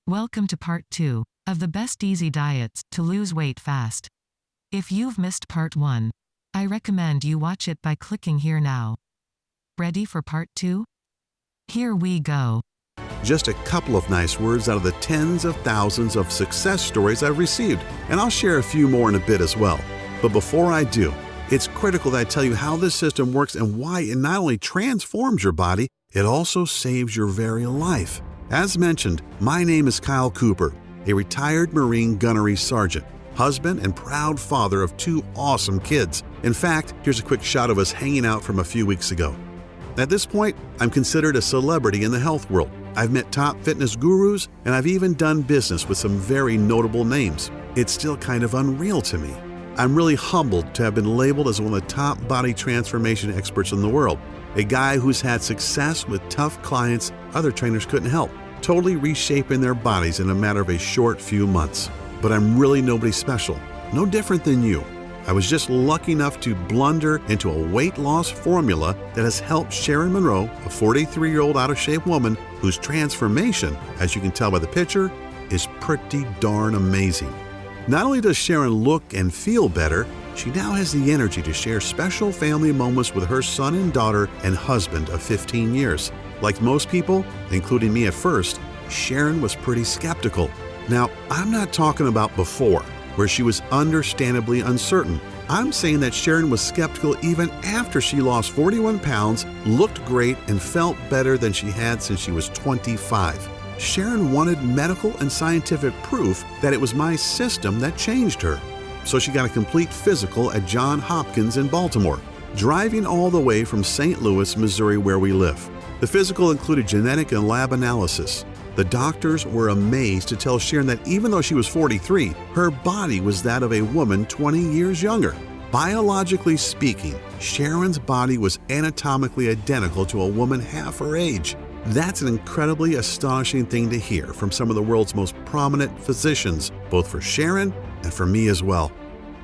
Welcome to part 2 of the best easy diets to lose weight fast. If you've missed part 1, I recommend you watch it by clicking here now. Ready for part 2? Here we go. Just a couple of nice words out of the tens of thousands of success stories I've received, and I'll share a few more in a bit as well. But before I do, it's critical that I tell you how this system works and why it not only transforms your body, it also saves your very life. As mentioned, my name is Kyle Cooper, a retired Marine gunnery sergeant, husband and proud father of 2 awesome kids. In fact, here's a quick shot of us hanging out from a few weeks ago. At this point, I'm considered a celebrity in the health world. I've met top fitness gurus, and I've even done business with some very notable names. It's still kind of unreal to me. I'm really humbled to have been labeled as one of the top body transformation experts in the world. A guy who's had success with tough clients other trainers couldn't help, totally reshaping their bodies in a matter of a short few months. But I'm really nobody special, no different than you. I was just lucky enough to blunder into a weight loss formula that has helped Sharon Monroe, a 43-year-old out-of-shape woman whose transformation, as you can tell by the picture, is pretty darn amazing. Not only does Sharon look and feel better, she now has the energy to share special family moments with her son and daughter and husband of 15 years. Like most people, including me at first, Sharon was pretty skeptical. Now, I'm not talking about before, where she was understandably uncertain. I'm saying that Sharon was skeptical even after she lost 41 pounds, looked great, and felt better than she had since she was 25. Sharon wanted medical and scientific proof that it was my system that changed her. So she got a complete physical at Johns Hopkins in Baltimore, driving all the way from St. Louis, Missouri, where we live. The physical included genetic and lab analysis. The doctors were amazed to tell Sharon that even though she was 43, her body was that of a woman 20 years younger. Biologically speaking, Sharon's body was anatomically identical to a woman half her age. That's an incredibly astonishing thing to hear from some of the world's most prominent physicians, both for Sharon and for me as well.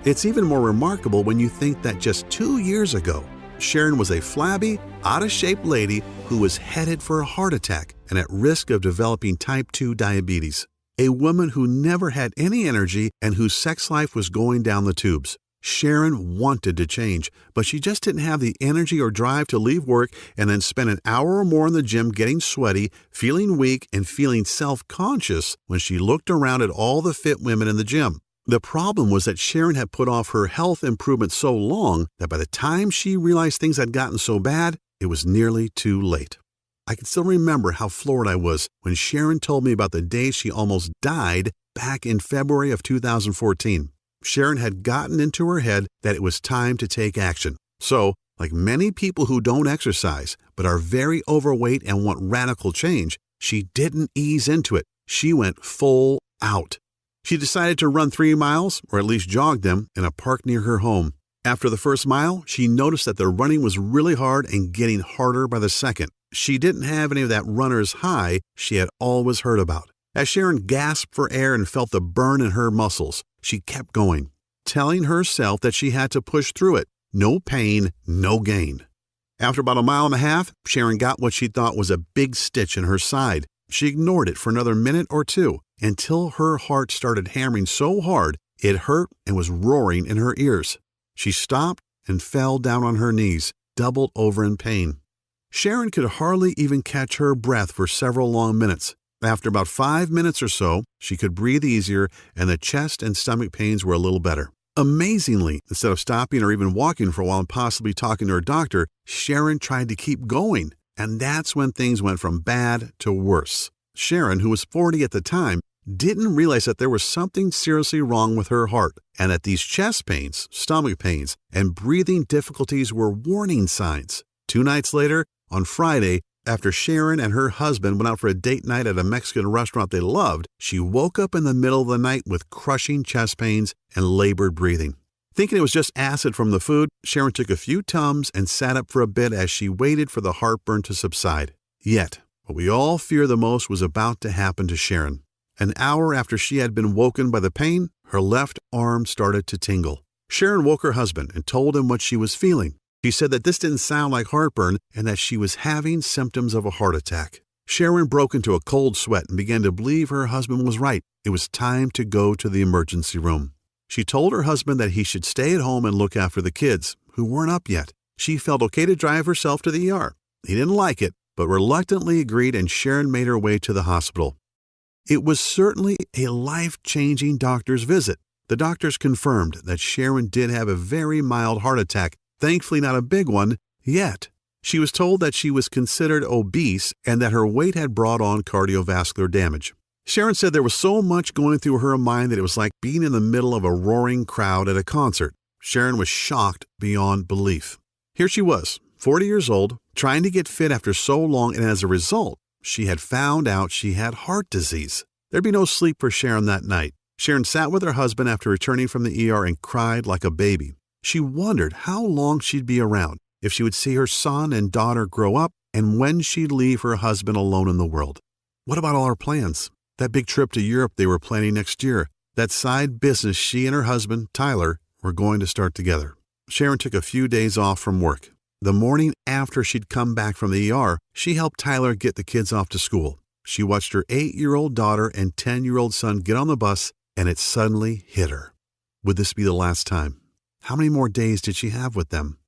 It's even more remarkable when you think that just 2 years ago, Sharon was a flabby, out-of-shape lady who was headed for a heart attack and at risk of developing type 2 diabetes. A woman who never had any energy and whose sex life was going down the tubes. Sharon wanted to change, but she just didn't have the energy or drive to leave work and then spend an hour or more in the gym getting sweaty, feeling weak, and feeling self-conscious when she looked around at all the fit women in the gym. The problem was that Sharon had put off her health improvement so long that by the time she realized things had gotten so bad, it was nearly too late. I can still remember how floored I was when Sharon told me about the day she almost died back in February of 2014. Sharon had gotten into her head that it was time to take action. So, like many people who don't exercise but are very overweight and want radical change, she didn't ease into it. She went full out. She decided to run 3 miles, or at least jog them, in a park near her home. After the first mile, she noticed that the running was really hard and getting harder by the second. She didn't have any of that runner's high she had always heard about. As Sharon gasped for air and felt the burn in her muscles, she kept going, telling herself that she had to push through it. No pain, no gain. After about 1.5 miles, Sharon got what she thought was a big stitch in her side. She ignored it for another minute or two until her heart started hammering so hard it hurt and was roaring in her ears. She stopped and fell down on her knees, doubled over in pain. Sharon could hardly even catch her breath for several long minutes. After about 5 minutes or so, she could breathe easier and the chest and stomach pains were a little better. Amazingly, instead of stopping or even walking for a while and possibly talking to her doctor, Sharon tried to keep going. And that's when things went from bad to worse. Sharon, who was 40 at the time, didn't realize that there was something seriously wrong with her heart and that these chest pains, stomach pains, and breathing difficulties were warning signs. 2 nights later, on Friday, after Sharon and her husband went out for a date night at a Mexican restaurant they loved, she woke up in the middle of the night with crushing chest pains and labored breathing. Thinking it was just acid from the food, Sharon took a few Tums and sat up for a bit as she waited for the heartburn to subside. Yet, what we all fear the most was about to happen to Sharon. An hour after she had been woken by the pain, her left arm started to tingle. Sharon woke her husband and told him what she was feeling. She said that this didn't sound like heartburn and that she was having symptoms of a heart attack. Sharon broke into a cold sweat and began to believe her husband was right. It was time to go to the emergency room. She told her husband that he should stay at home and look after the kids, who weren't up yet. She felt okay to drive herself to the ER. He didn't like it, but reluctantly agreed, and Sharon made her way to the hospital. It was certainly a life-changing doctor's visit. The doctors confirmed that Sharon did have a very mild heart attack, thankfully not a big one yet. She was told that she was considered obese and that her weight had brought on cardiovascular damage. Sharon said there was so much going through her mind that it was like being in the middle of a roaring crowd at a concert. Sharon was shocked beyond belief. Here she was, 40 years old, trying to get fit after so long, and as a result, she had found out she had heart disease. There'd be no sleep for Sharon that night. Sharon sat with her husband after returning from the ER and cried like a baby. She wondered how long she'd be around, if she would see her son and daughter grow up, and when she'd leave her husband alone in the world. What about all her plans? That big trip to Europe they were planning next year, that side business she and her husband, Tyler, were going to start together. Sharon took a few days off from work. The morning after she'd come back from the ER, she helped Tyler get the kids off to school. She watched her 8-year-old daughter and 10-year-old son get on the bus, and it suddenly hit her. Would this be the last time? How many more days did she have with them?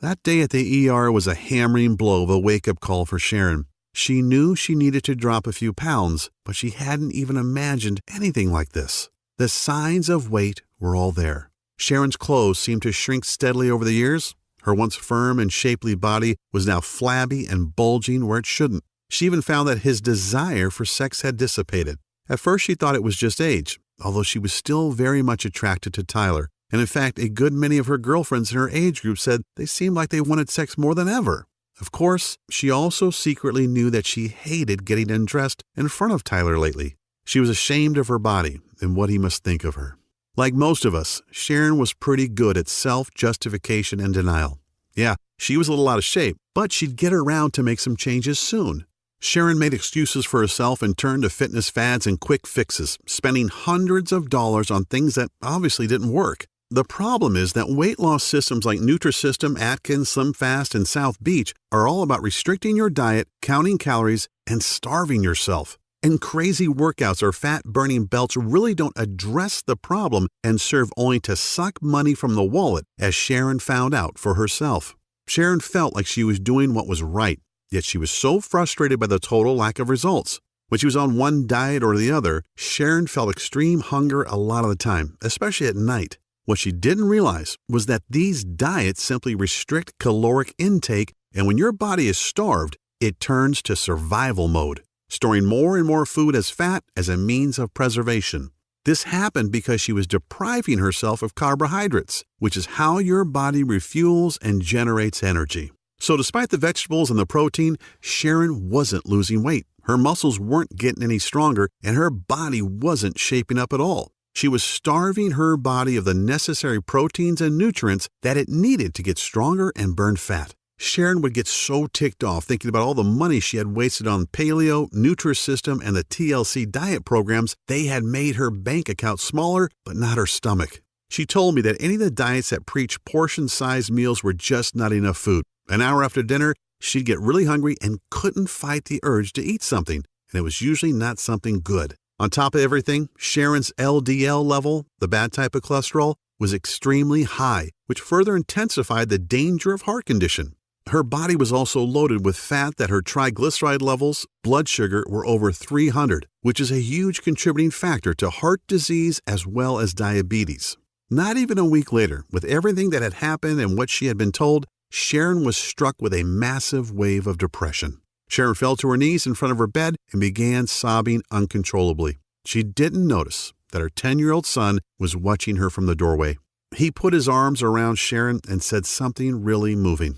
That day at the ER was a hammering blow of a wake-up call for Sharon. She knew she needed to drop a few pounds, but she hadn't even imagined anything like this. The signs of weight were all there. Sharon's clothes seemed to shrink steadily over the years. Her once firm and shapely body was now flabby and bulging where it shouldn't. She even found that his desire for sex had dissipated. At first she thought it was just age, although she was still very much attracted to Tyler. And in fact, a good many of her girlfriends in her age group said they seemed like they wanted sex more than ever. Of course, she also secretly knew that she hated getting undressed in front of Tyler lately. She was ashamed of her body and what he must think of her. Like most of us, Sharon was pretty good at self-justification and denial. Yeah, she was a little out of shape, but she'd get around to make some changes soon. Sharon made excuses for herself and turned to fitness fads and quick fixes, spending hundreds of dollars on things that obviously didn't work. The problem is that weight loss systems like Nutrisystem, Atkins, SlimFast, and South Beach are all about restricting your diet, counting calories, and starving yourself. And crazy workouts or fat-burning belts really don't address the problem and serve only to suck money from the wallet, as Sharon found out for herself. Sharon felt like she was doing what was right, yet she was so frustrated by the total lack of results. When she was on one diet or the other, Sharon felt extreme hunger a lot of the time, especially at night. What she didn't realize was that these diets simply restrict caloric intake, and when your body is starved, it turns to survival mode, storing more and more food as fat as a means of preservation. This happened because she was depriving herself of carbohydrates, which is how your body refuels and generates energy. So despite the vegetables and the protein, Sharon wasn't losing weight. Her muscles weren't getting any stronger, and her body wasn't shaping up at all. She was starving her body of the necessary proteins and nutrients that it needed to get stronger and burn fat. Sharon would get so ticked off thinking about all the money she had wasted on paleo, Nutrisystem, and the TLC diet programs. They had made her bank account smaller, but not her stomach. She told me that any of the diets that preach portion-sized meals were just not enough food. An hour after dinner, she'd get really hungry and couldn't fight the urge to eat something, and it was usually not something good. On top of everything, Sharon's LDL level, the bad type of cholesterol, was extremely high, which further intensified the danger of heart condition. Her body was also loaded with fat that her triglyceride levels, blood sugar, were over 300, which is a huge contributing factor to heart disease as well as diabetes. Not even a week later, with everything that had happened and what she had been told, Sharon was struck with a massive wave of depression. Sharon fell to her knees in front of her bed and began sobbing uncontrollably. She didn't notice that her 10-year-old son was watching her from the doorway. He put his arms around Sharon and said something really moving.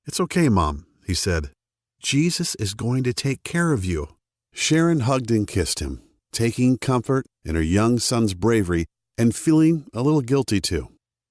"It's okay, Mom," he said. "Jesus is going to take care of you." Sharon hugged and kissed him, taking comfort in her young son's bravery and feeling a little guilty too.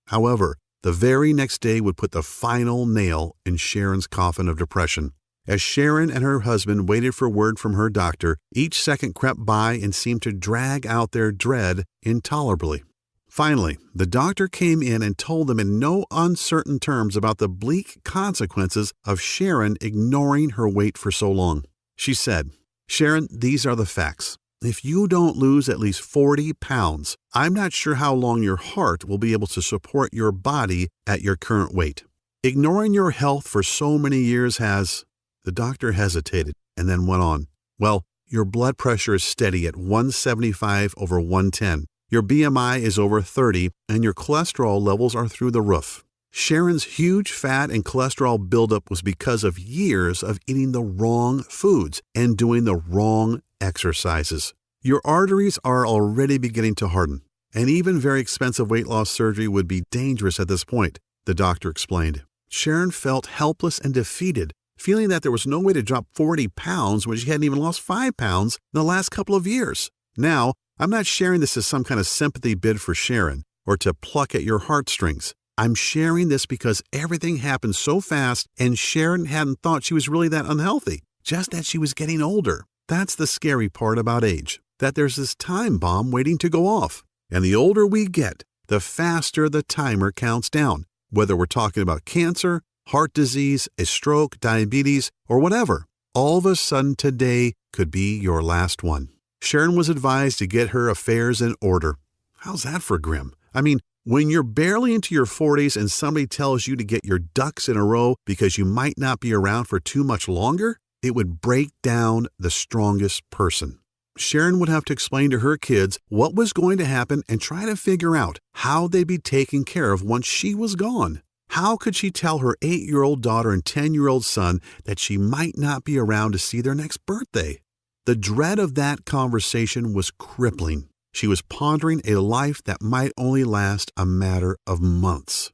However, the very next day would put the final nail in Sharon's coffin of depression. As Sharon and her husband waited for word from her doctor, each second crept by and seemed to drag out their dread intolerably. Finally, the doctor came in and told them in no uncertain terms about the bleak consequences of Sharon ignoring her weight for so long. She said, "Sharon, these are the facts. If you don't lose at least 40 pounds, I'm not sure how long your heart will be able to support your body at your current weight. Ignoring your health for so many years has—" The doctor hesitated and then went on. "Well, your blood pressure is steady at 175/110. Your BMI is over 30, and your cholesterol levels are through the roof." Sharon's huge fat and cholesterol buildup was because of years of eating the wrong foods and doing the wrong exercises. Your arteries are already beginning to harden, and even very expensive weight loss surgery would be dangerous at this point, the doctor explained. Sharon felt helpless and defeated, feeling that there was no way to drop 40 pounds when she hadn't even lost 5 pounds in the last couple of years. Now, I'm not sharing this as some kind of sympathy bid for Sharon or to pluck at your heartstrings. I'm sharing this because everything happened so fast and Sharon hadn't thought she was really that unhealthy, just that she was getting older. That's the scary part about age, that there's this time bomb waiting to go off. And the older we get, the faster the timer counts down, whether we're talking about cancer, heart disease, a stroke, diabetes, or whatever. All of a sudden today could be your last one. Sharon was advised to get her affairs in order. How's that for grim? I mean, when you're barely into your 40s and somebody tells you to get your ducks in a row because you might not be around for too much longer, it would break down the strongest person. Sharon would have to explain to her kids what was going to happen and try to figure out how they'd be taken care of once she was gone. How could she tell her 8-year-old daughter and 10-year-old son that she might not be around to see their next birthday? The dread of that conversation was crippling. She was pondering a life that might only last a matter of months.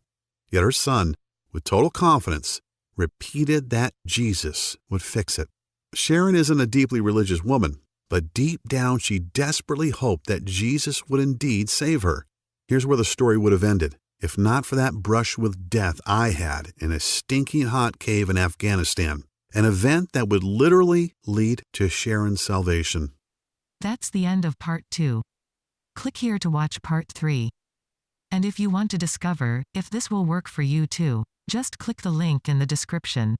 Yet her son, with total confidence, repeated that Jesus would fix it. Sharon isn't a deeply religious woman, but deep down she desperately hoped that Jesus would indeed save her. Here's where the story would have ended, if not for that brush with death I had in a stinking hot cave in Afghanistan, an event that would literally lead to Sharon's salvation. That's the end of part 2. Click here to watch part 3. And if you want to discover if this will work for you too, just click the link in the description.